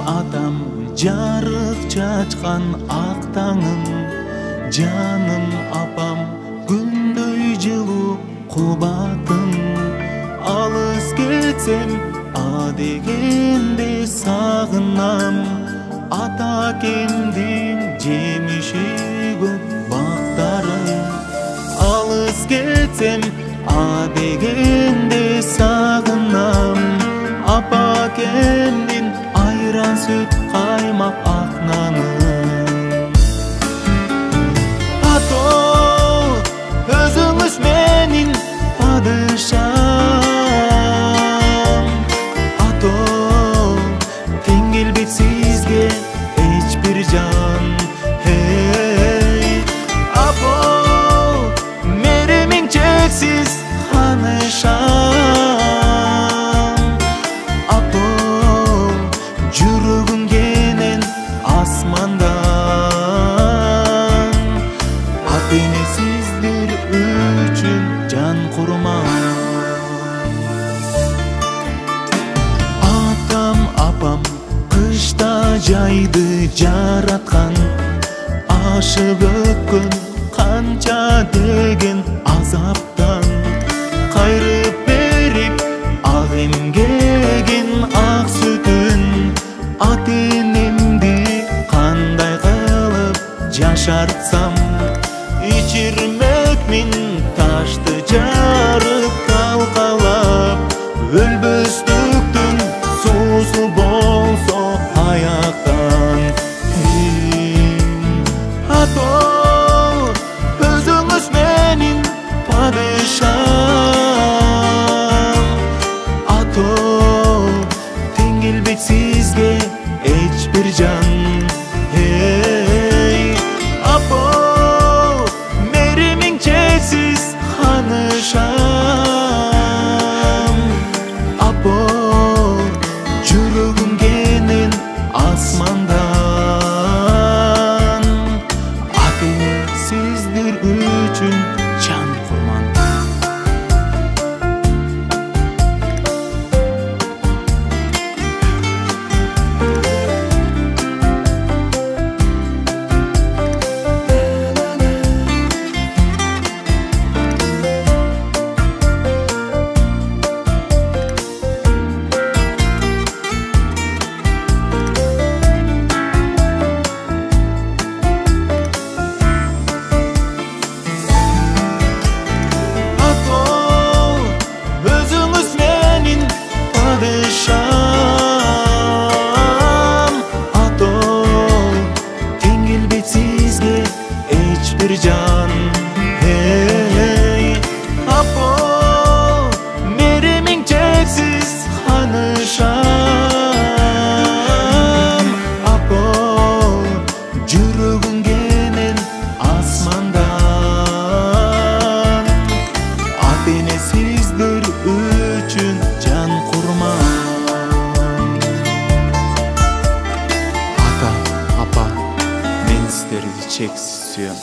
atam жарык чачкан ак таңым, жаным апам күндөй жылуу кубатым. Алыс кетсем а дегенде сагынам, ата акемдин жемиши көп бактарым. Алыс кетсем а дегенде сагынам, апа акемдин айран сүт каймак ак нанын. Ато өзүңүз менин падышам, ато тең келбейт сизге эч бир жан. Hey апо меримиң чексиз ханышам, апо жүрөгүм кенен асмандан. Ата эне сиздер үчүн жан курман. Атам апам кышта жайды жараткан, ашып өткөн канча деген азаптан. Кайрып берип ак эмгегин ак сүтүн, ата энемди кандай кылып жашартсам. Ичирмекмин ташты жарып калкалап, өлбөстүктүн суусу болсо аяктан. Ато өзүңүз менин падышам, ато тең келбейт сизге эч бир жан. Hey апо меримиң чексиз ханышам, апо жүрөгүм кенен асмандан. Ата эне сиздер үчүн жан курман. Падышам, ато тең келбейт сизге эч бир жан. Hey апо меримиң чексиз ханышам, апо жүрөгүм кенен асмандан. Ата эне сиздер үчүн жан курман. Ата, апа, мен сиздерди чексиз сүйөм.